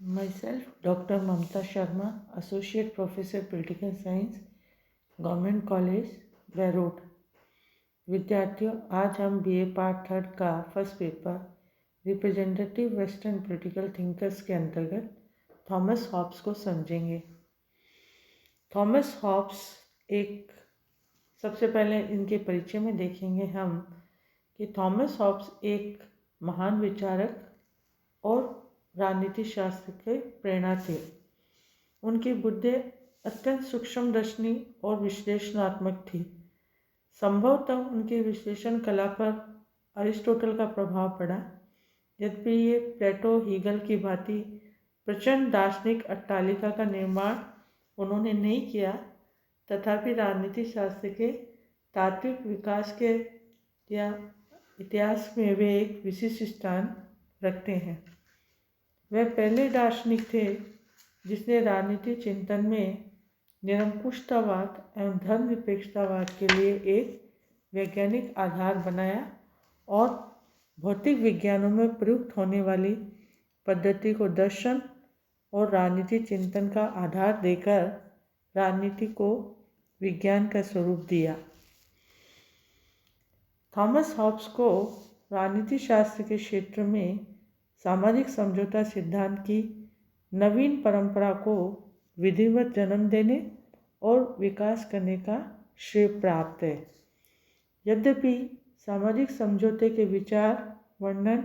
Myself, Dr. Mamta Sharma, Associate Professor Political Science, government college Beirut. विद्यार्थियों, आज हम BA part third का first paper representative western political thinkers के अंतर्गत Thomas Hobbes को समझेंगे। थॉमस हॉब्स एक सबसे पहले इनके परिचय में देखेंगे हम कि थॉमस हॉब्स एक महान विचारक और राजनीति शास्त्र के प्रेरणा थे। उनकी बुद्धि अत्यंत सूक्ष्म दर्शनी और विश्लेषणात्मक थी। संभवतः उनकी विश्लेषण कला पर अरिस्टोटल का प्रभाव पड़ा। यद्यपि ये प्लेटो हीगल की भांति प्रचंड दार्शनिक अट्टालिका का निर्माण उन्होंने नहीं किया, तथापि राजनीति शास्त्र के तात्विक विकास के या इतिहास में वे एक विशिष्ट स्थान रखते हैं। वह पहले दार्शनिक थे जिसने राजनीति चिंतन में निरंकुशतावाद एवं धर्मनिरपेक्षतावाद के लिए एक वैज्ञानिक आधार बनाया और भौतिक विज्ञानों में प्रयुक्त होने वाली पद्धति को दर्शन और राजनीति चिंतन का आधार देकर राजनीति को विज्ञान का स्वरूप दिया। थॉमस हॉब्स को राजनीति शास्त्र के क्षेत्र में सामाजिक समझौता सिद्धांत की नवीन परंपरा को विधिवत जन्म देने और विकास करने का श्रेय प्राप्त है। यद्यपि सामाजिक समझौते के विचार वर्णन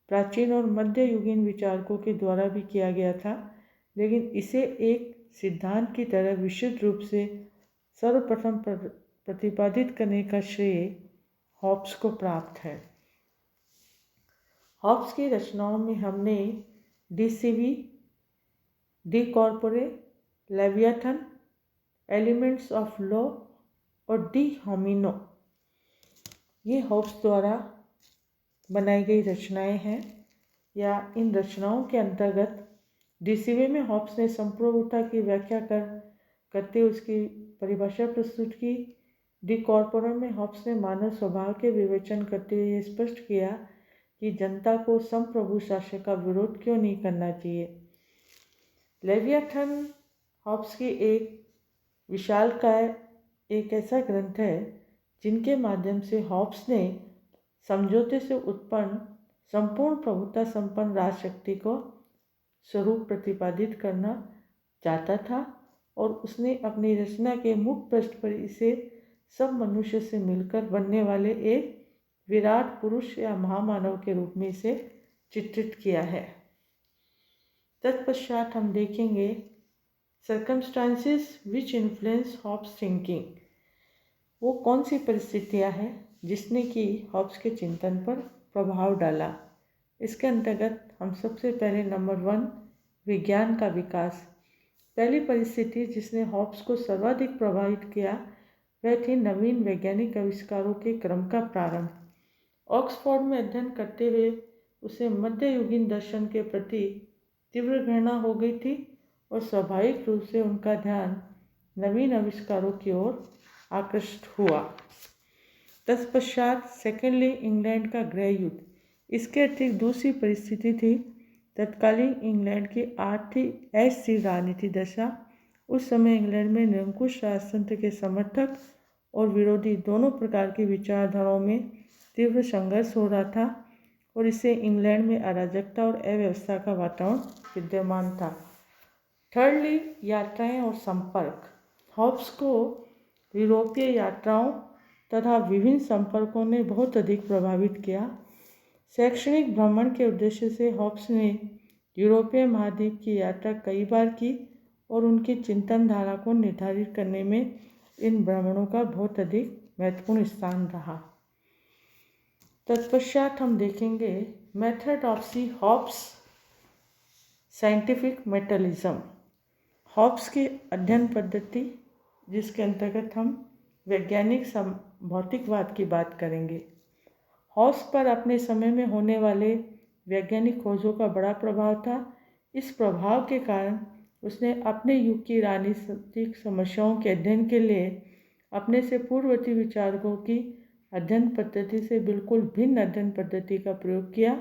प्राचीन और मध्ययुगीन विचारकों के द्वारा भी किया गया था, लेकिन इसे एक सिद्धांत की तरह विशुद्ध रूप से सर्वप्रथम प्रतिपादित करने का श्रेय हॉब्स को प्राप्त है। हॉब्स की रचनाओं में हमने De Cive, De Corpore, Leviathan, Elements of Law और डी होमिनो, ये हॉब्स द्वारा बनाई गई रचनाएं हैं। या इन रचनाओं के अंतर्गत डी सिवी में हॉब्स ने संप्रभुता की व्याख्या करते हुए उसकी परिभाषा प्रस्तुत की। डी कॉर्पोरे में हॉब्स ने मानव स्वभाव के विवेचन करते हुए ये स्पष्ट किया कि जनता को संप्रभु शासक का विरोध क्यों नहीं करना चाहिए। लेवियाथन हॉब्स की एक विशालकाय एक ऐसा ग्रंथ है जिनके माध्यम से हॉब्स ने समझौते से उत्पन्न संपूर्ण प्रभुता संपन्न राजशक्ति को स्वरूप प्रतिपादित करना चाहता था और उसने अपनी रचना के मुख्य पृष्ठ पर इसे सब मनुष्य से मिलकर बनने वाले एक विराट पुरुष या महामानव के रूप में इसे चित्रित किया है। तत्पश्चात हम देखेंगे circumstances which influence Hobbes thinking. वो कौन सी परिस्थितियां हैं जिसने कि हॉब्स के चिंतन पर प्रभाव डाला। इसके अंतर्गत हम सबसे पहले नंबर 1 विज्ञान का विकास। पहली परिस्थिति जिसने हॉब्स को सर्वाधिक प्रभावित किया वह थी नवीन वैज्ञानिक आविष्कारों के क्रम का प्रारंभ। ऑक्सफोर्ड में अध्ययन करते हुए उसे मध्ययुगीन दर्शन के प्रति तीव्र घृणा हो गई थी और स्वाभाविक रूप से उनका ध्यान नवीन आविष्कारों की ओर आकृष्ट हुआ। तत्पश्चात सेकेंडली इंग्लैंड का गृह युद्ध। इसके अतिरिक्त दूसरी परिस्थिति थी तत्कालीन इंग्लैंड की आर्थिक अस्थिर राजनीति दशा। उस समय इंग्लैंड में निरंकुश राजतंत्र के समर्थक और विरोधी दोनों प्रकार की विचारधाराओं में तीव्र संघर्ष हो रहा था और इससे इंग्लैंड में अराजकता और अव्यवस्था का वातावरण विद्यमान था। थर्डली यात्राएं और संपर्क। हॉब्स को यूरोपीय यात्राओं तथा विभिन्न संपर्कों ने बहुत अधिक प्रभावित किया। शैक्षणिक भ्रमण के उद्देश्य से हॉब्स ने यूरोपीय महाद्वीप की यात्रा कई बार की और उनकी चिंतन धारा को निर्धारित करने में इन भ्रमणों का बहुत अधिक महत्वपूर्ण स्थान रहा। तत्पश्चात हम देखेंगे मेथड ऑफ सी हॉब्स साइंटिफिक मेटलिज्म। हॉब्स की अध्ययन पद्धति जिसके अंतर्गत हम वैज्ञानिक भौतिकवाद की बात करेंगे। हॉब्स पर अपने समय में होने वाले वैज्ञानिक खोजों का बड़ा प्रभाव था। इस प्रभाव के कारण उसने अपने युग की राजनीतिक समस्याओं के अध्ययन के लिए अपने से पूर्ववर्ती विचारकों की अध्ययन पद्धति से बिल्कुल भिन्न अध्ययन पद्धति का प्रयोग किया।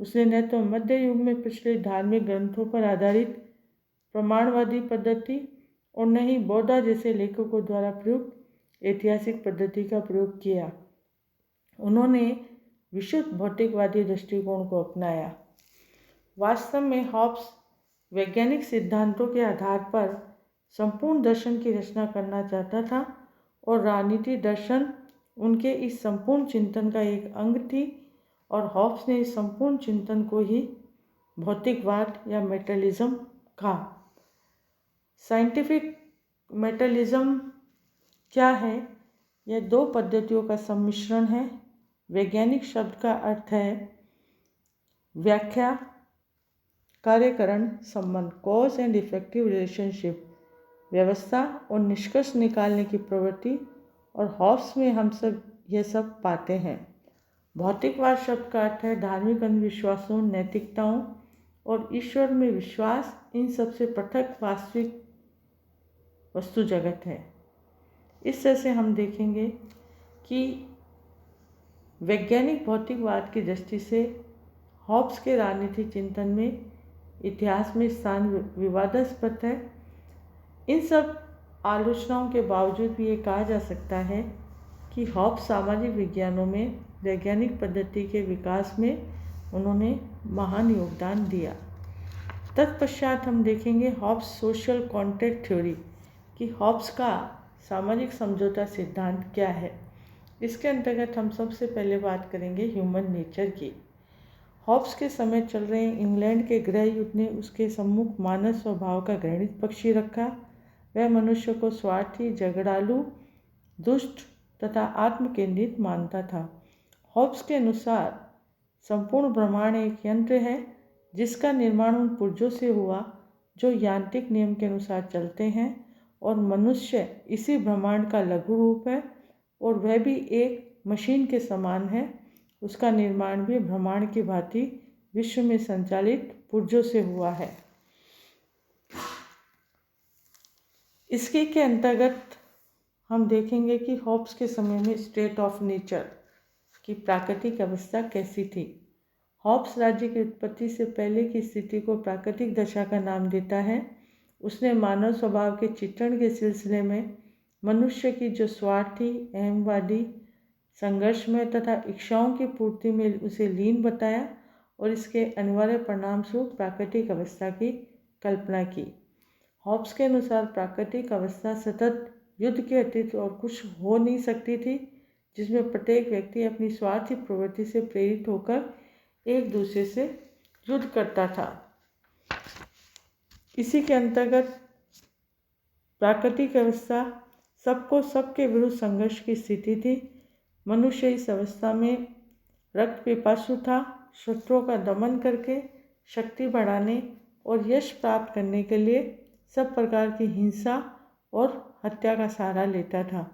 उसने न तो मध्य युग में प्रचलित धार्मिक ग्रंथों पर आधारित प्रमाणवादी पद्धति और न ही बौद्ध जैसे लेखकों द्वारा प्रयुक्त ऐतिहासिक पद्धति का प्रयोग किया। उन्होंने विशुद्ध भौतिकवादी दृष्टिकोण को अपनाया। वास्तव में हॉब्स वैज्ञानिक सिद्धांतों के आधार पर संपूर्ण दर्शन की रचना करना चाहता था और राजनीति दर्शन उनके इस संपूर्ण चिंतन का एक अंग थी और हॉब्स ने इस संपूर्ण चिंतन को ही भौतिकवाद या मेटलिज्म कहा। साइंटिफिक मेटलिज्म क्या है? यह दो पद्धतियों का सम्मिश्रण है। वैज्ञानिक शब्द का अर्थ है व्याख्या, कार्यकरण संबंध, कॉज एंड इफेक्टिव रिलेशनशिप, व्यवस्था और निष्कर्ष निकालने की प्रवृत्ति, और हॉब्स में हम सब ये सब पाते हैं। भौतिकवाद शब्द का अर्थ है धार्मिक अंधविश्वासों, नैतिकताओं और ईश्वर में विश्वास। इन सबसे पृथक वास्तविक वस्तु जगत है। इस तरह से हम देखेंगे कि वैज्ञानिक भौतिकवाद की दृष्टि से हॉब्स के राजनीतिक चिंतन में इतिहास में स्थान विवादास्पद है। इन सब आलोचनाओं के बावजूद भी ये कहा जा सकता है कि हॉब्स सामाजिक विज्ञानों में वैज्ञानिक पद्धति के विकास में उन्होंने महान योगदान दिया। तत्पश्चात हम देखेंगे हॉब्स सोशल कॉन्ट्रैक्ट थ्योरी कि हॉब्स का सामाजिक समझौता सिद्धांत क्या है। इसके अंतर्गत हम सबसे पहले बात करेंगे ह्यूमन नेचर की। हॉब्स के समय चल रहे इंग्लैंड के गृह युद्ध ने उसके सम्मुख मानव स्वभाव का घृणित पक्षी रखा। वह मनुष्य को स्वार्थी, झगड़ालू, दुष्ट तथा आत्मकेंद्रित मानता था। हॉब्स के अनुसार संपूर्ण ब्रह्मांड एक यंत्र है जिसका निर्माण उन पुर्जों से हुआ जो यांत्रिक नियम के अनुसार चलते हैं और मनुष्य इसी ब्रह्मांड का लघु रूप है और वह भी एक मशीन के समान है। उसका निर्माण भी ब्रह्मांड की भांति विश्व में संचालित पुर्जों से हुआ है। इसके के अंतर्गत हम देखेंगे कि हॉब्स के समय में स्टेट ऑफ नेचर की प्राकृतिक अवस्था कैसी थी। हॉब्स राज्य की उत्पत्ति से पहले की स्थिति को प्राकृतिक दशा का नाम देता है। उसने मानव स्वभाव के चित्रण के सिलसिले में मनुष्य की जो स्वार्थी, अहमवादी, संघर्षमय तथा इच्छाओं की पूर्ति में उसे लीन बताया और इसके अनिवार्य परिणाम स्वरूप प्राकृतिक अवस्था की कल्पना की। हॉब्स के अनुसार प्राकृतिक अवस्था सतत युद्ध के अतीत और कुछ हो नहीं सकती थी, जिसमें प्रत्येक व्यक्ति अपनी स्वार्थी प्रवृत्ति से प्रेरित होकर एक दूसरे से युद्ध करता था। इसी के अंतर्गत प्राकृतिक अवस्था सबको सबके विरुद्ध संघर्ष की स्थिति थी। मनुष्य इस अवस्था में रक्त पिपासु था। शत्रुओं का दमन करके शक्ति बढ़ाने और यश प्राप्त करने के लिए सब प्रकार की हिंसा और हत्या का सहारा लेता था।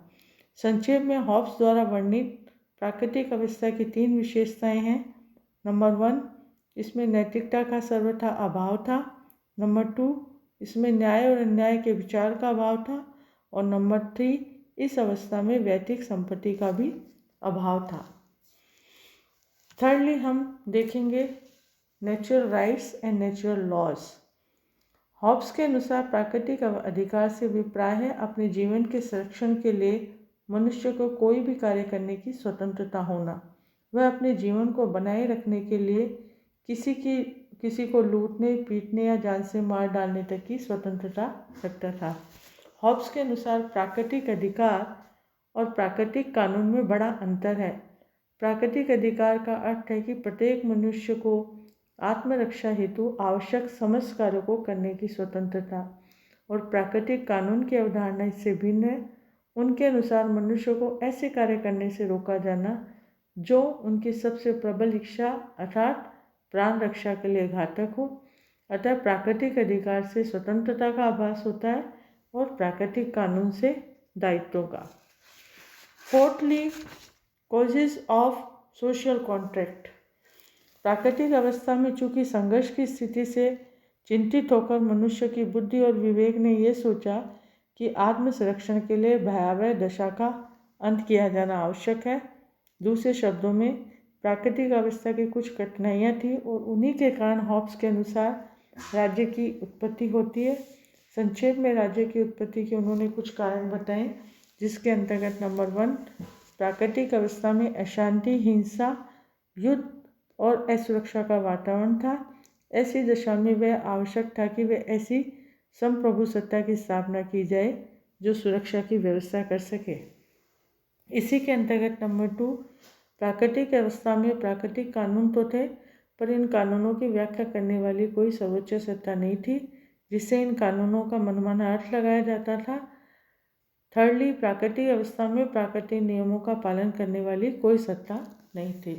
संक्षेप में हॉब्स द्वारा वर्णित प्राकृतिक अवस्था की 3 विशेषताएं हैं। नंबर 1, इसमें नैतिकता का सर्वथा अभाव था। नंबर 2, इसमें न्याय और अन्याय के विचार का अभाव था। और नंबर 3, इस अवस्था में वैयक्तिक संपत्ति का भी अभाव था। थर्डली हम देखेंगे natural rights and natural laws. Hobbes के अनुसार प्राकृतिक अधिकार से अभिप्राय है अपने जीवन के संरक्षण के लिए मनुष्य को कोई भी कार्य करने की स्वतंत्रता होना। वह अपने जीवन को बनाए रखने के लिए किसी को लूटने, पीटने या जान से मार डालने तक की स्वतंत्रता रखता था। हॉब्स के अनुसार प्राकृतिक अधिकार और प्राकृतिक कानून में बड़ा अंतर है। प्राकृतिक अधिकार का अर्थ है कि प्रत्येक मनुष्य को आत्मरक्षा हेतु आवश्यक समस्त कार्यों को करने की स्वतंत्रता, और प्राकृतिक कानून की अवधारणा इससे भिन्न है। उनके अनुसार मनुष्य को ऐसे कार्य करने से रोका जाना जो उनकी सबसे प्रबल इच्छा अर्थात प्राण रक्षा के लिए घातक हो। अतः प्राकृतिक अधिकार से स्वतंत्रता का आभास होता है और प्राकृतिक कानून से दायित्वों का। Fourthly, causes of social contract. प्राकृतिक अवस्था में चूंकि संघर्ष की स्थिति से चिंतित होकर मनुष्य की बुद्धि और विवेक ने यह सोचा कि आत्म संरक्षण के लिए भयावह दशा का अंत किया जाना आवश्यक है। दूसरे शब्दों में प्राकृतिक अवस्था की कुछ कठिनाइयाँ थी और उन्हीं के कारण हॉब्स के अनुसार राज्य की उत्पत्ति होती है। संक्षेप में राज्य की उत्पत्ति के उन्होंने कुछ कारण बताए, जिसके अंतर्गत नंबर 1, प्राकृतिक अवस्था में अशांति, हिंसा, युद्ध और असुरक्षा का वातावरण था। ऐसी दशा में वह आवश्यक था कि वह ऐसी संप्रभु सत्ता की स्थापना की जाए जो सुरक्षा की व्यवस्था कर सके। इसी के अंतर्गत नंबर 2, प्राकृतिक अवस्था में प्राकृतिक कानून तो थे, पर इन कानूनों की व्याख्या करने वाली कोई सर्वोच्च सत्ता नहीं थी जिससे इन कानूनों का मनमाना अर्थ लगाया जाता था। थर्डली, प्राकृतिक अवस्था में प्राकृतिक नियमों का पालन करने वाली कोई सत्ता नहीं थी।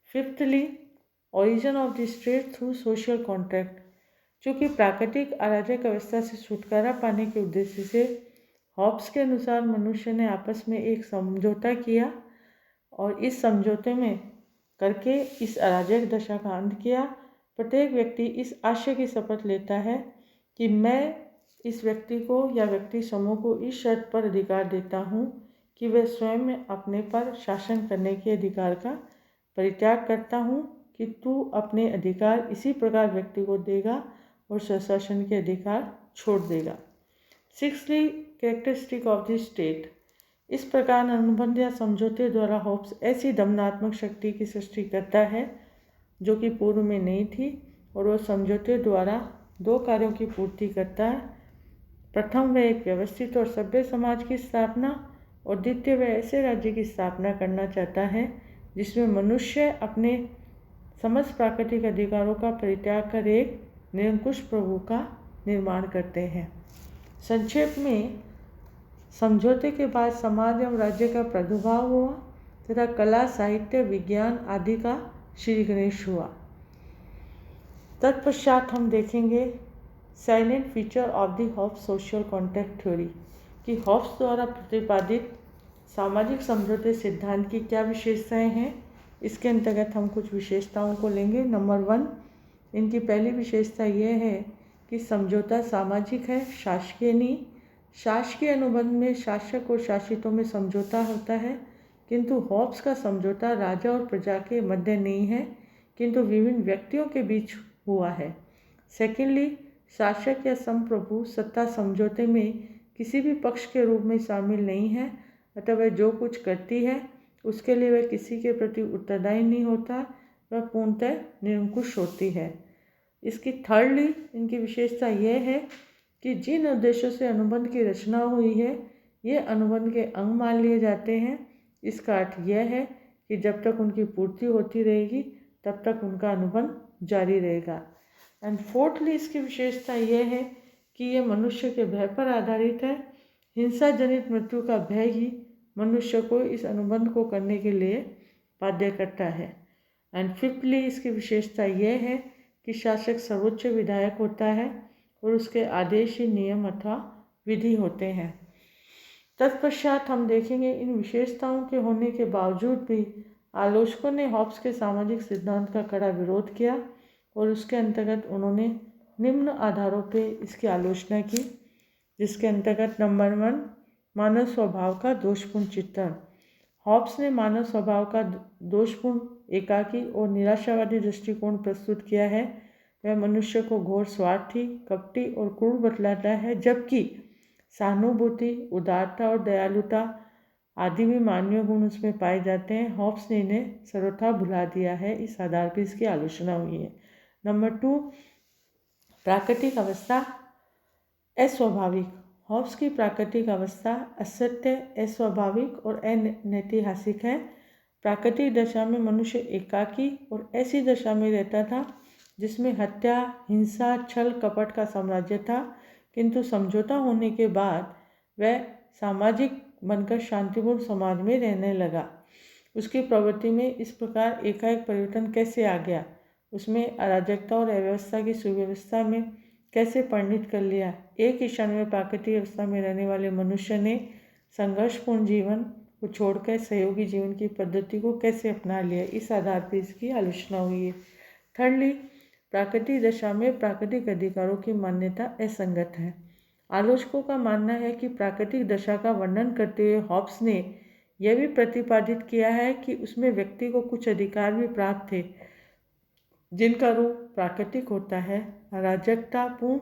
Fifthly, origin of the state through social contract. चूँकि प्राकृतिक अराजक अवस्था से छुटकारा पाने के उद्देश्य से हॉब्स के अनुसार मनुष्य ने आपस में एक समझौता किया और इस समझौते में करके इस अराजक दशा का अंत किया। प्रत्येक व्यक्ति इस आशय की शपथ लेता है कि मैं इस व्यक्ति को या व्यक्ति समूह को इस शर्त पर अधिकार देता हूँ कि वह स्वयं में अपने पर शासन करने के अधिकार का परित्याग करता हूँ कि तू अपने अधिकार इसी प्रकार व्यक्ति को देगा और स्वशासन के अधिकार छोड़ देगा। सिक्सली, कैरेक्टरिस्टिक ऑफ द स्टेट। इस प्रकार अनुबंध या समझौते द्वारा हॉब्स ऐसी दमनात्मक शक्ति की सृष्टि करता है जो कि पूर्व में नहीं थी और वह समझौते द्वारा 2 कार्यों की पूर्ति करता है। प्रथम, वह एक व्यवस्थित और सभ्य समाज की स्थापना और द्वितीय, वह ऐसे राज्य की स्थापना करना चाहता है जिसमें मनुष्य अपने समस्त प्राकृतिक अधिकारों का परित्याग कर एक निरंकुश प्रभु का निर्माण करते हैं। संक्षेप में, समझौते के बाद समाज एवं राज्य का प्रादुर्भाव हुआ तथा कला, साहित्य, विज्ञान आदि का श्री गणेश हुआ। तत्पश्चात हम देखेंगे silent feature of the Hobbes social contract theory कि हॉब्स द्वारा प्रतिपादित सामाजिक समझौते सिद्धांत की क्या विशेषताएं हैं। इसके अंतर्गत हम कुछ विशेषताओं को लेंगे। नंबर 1, इनकी पहली विशेषता यह है कि समझौता सामाजिक है, शासकीय नहीं। शासकीय अनुबंध में शासक और शासितों में समझौता होता है, किंतु हॉब्स का समझौता राजा और प्रजा के मध्य नहीं है किंतु विभिन्न व्यक्तियों के बीच हुआ है। सेकेंडली, शासक या संप्रभु सत्ता समझौते में किसी भी पक्ष के रूप में शामिल नहीं है, अतः वह जो कुछ करती है उसके लिए वह किसी के प्रति उत्तरदायी नहीं होता, वह पूर्णतः निरंकुश होती है। इसकी थर्डली, इनकी विशेषता यह है कि जिन उद्देश्यों से अनुबंध की रचना हुई है ये अनुबंध के अंग मान लिए जाते हैं। इसका अर्थ यह है कि जब तक उनकी पूर्ति होती रहेगी तब तक उनका अनुबंध जारी रहेगा। एंड फोर्थली, इसकी विशेषता यह है कि ये मनुष्य के भय पर आधारित है। हिंसा जनित मृत्यु का भय ही मनुष्य को इस अनुबंध को करने के लिए बाध्य करता है। एंड फिफ्थली, इसकी विशेषता यह है कि शासक सर्वोच्च विधायक होता है और उसके आदेश ही नियम अथवा विधि होते हैं। तत्पश्चात हम देखेंगे इन विशेषताओं के होने के बावजूद भी आलोचकों ने हॉब्स के सामाजिक सिद्धांत का कड़ा विरोध किया और उसके अंतर्गत उन्होंने निम्न आधारों पे इसकी आलोचना की, जिसके अंतर्गत नंबर 1, मानव स्वभाव का दोषपूर्ण चित्रण। हॉब्स ने मानव स्वभाव का दोषपूर्ण, एकाकी और निराशावादी दृष्टिकोण प्रस्तुत किया है। वह मनुष्य को घोर स्वार्थी, कपटी और क्रूर बतलाता है, जबकि सहानुभूति, उदारता और दयालुता आदि भी मानवीय गुण उसमें पाए जाते हैं। हॉब्स ने इन्हें सर्वथा भुला दिया है। इस आधार पर इसकी आलोचना हुई है। नंबर 2, प्राकृतिक अवस्था अस्वाभाविक। हॉब्स की प्राकृतिक अवस्था असत्य, अस्वाभाविक और अनैतिहासिक है। प्राकृतिक दशा में मनुष्य एकाकी और ऐसी दशा में रहता था जिसमें हत्या, हिंसा, छल कपट का साम्राज्य था, किंतु समझौता होने के बाद वह सामाजिक बनकर शांतिपूर्ण समाज में रहने लगा। उसकी प्रवृत्ति में इस प्रकार एकाएक परिवर्तन कैसे आ गया, उसमें अराजकता और अव्यवस्था की सुव्यवस्था में कैसे परिणित कर लिया। एक ही क्षण में प्राकृतिक अवस्था में रहने वाले मनुष्य ने संघर्षपूर्ण जीवन को छोड़कर सहयोगी जीवन की पद्धति को कैसे अपना लिया, इस आधार पर इसकी आलोचना हुई है। थर्डली, प्राकृतिक दशा में प्राकृतिक अधिकारों की मान्यता असंगत है। आलोचकों का मानना है कि प्राकृतिक दशा का वर्णन करते हुए हॉब्स ने यह भी प्रतिपादित किया है कि उसमें व्यक्ति को कुछ अधिकार भी प्राप्त थे जिनका रूप प्राकृतिक होता है। अराजकतापूर्ण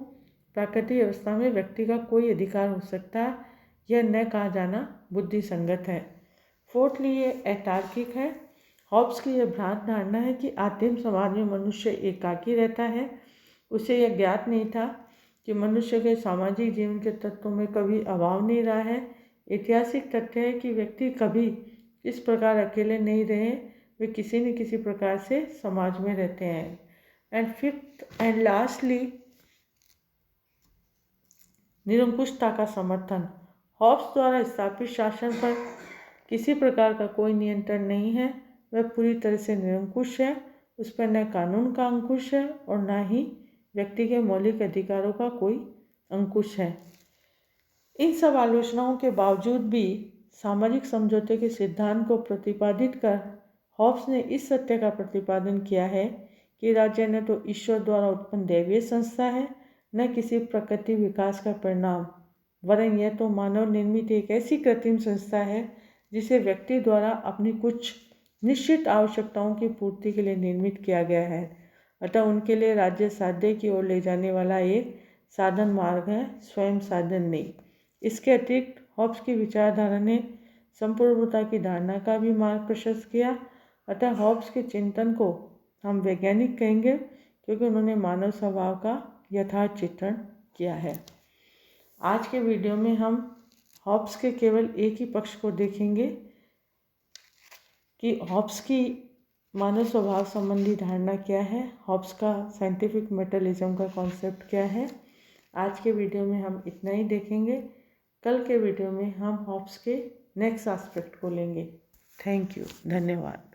प्राकृतिक व्यवस्था में व्यक्ति का कोई अधिकार हो सकता है, यह न कहा जाना बुद्धिसंगत है। फोर्थली, ये अतार्किक है। हॉब्स की यह भ्रांत धारणा है कि आदिम समाज में मनुष्य एकाकी रहता है। उसे यह ज्ञात नहीं था कि मनुष्य के सामाजिक जीवन के तत्वों में कभी अभाव नहीं रहा है। ऐतिहासिक तथ्य है कि व्यक्ति कभी इस प्रकार अकेले नहीं रहे, वे किसी न किसी प्रकार से समाज में रहते हैं। एंड फिफ्थ एंड लास्टली, निरंकुशता का समर्थन। हॉब्स द्वारा स्थापित शासन पर किसी प्रकार का कोई नियंत्रण नहीं है, वह पूरी तरह से निरंकुश है। उस पर न कानून का अंकुश है और न ही व्यक्ति के मौलिक अधिकारों का कोई अंकुश है। इन सब आलोचनाओं के बावजूद भी सामाजिक समझौते के सिद्धांत को प्रतिपादित कर हॉब्स ने इस सत्य का प्रतिपादन किया है कि राज्य न तो ईश्वर द्वारा उत्पन्न दैवीय संस्था है, न किसी प्रकृति विकास का परिणाम, वरन यह तो मानव निर्मित एक ऐसी कृत्रिम संस्था है जिसे व्यक्ति द्वारा अपनी कुछ निश्चित आवश्यकताओं की पूर्ति के लिए निर्मित किया गया है। अतः उनके लिए राज्य साध्य की ओर ले जाने वाला एक साधन मार्ग है, स्वयं साधन नहीं। इसके अतिरिक्त हॉब्स की विचारधारा ने संपूर्णता की धारणा का भी मार्ग प्रशस्त किया। अतः हॉब्स के चिंतन को हम वैज्ञानिक कहेंगे क्योंकि उन्होंने मानव स्वभाव का यथार्थ चित्रण किया है। आज के वीडियो में हम हॉब्स के केवल एक ही पक्ष को देखेंगे कि हॉब्स की मानव स्वभाव संबंधी धारणा क्या है, हॉब्स का साइंटिफिक मेटलिज्म का कॉन्सेप्ट क्या है। आज के वीडियो में हम इतना ही देखेंगे। कल के वीडियो में हम हॉब्स के नेक्स्ट एस्पेक्ट को लेंगे। थैंक यू, धन्यवाद।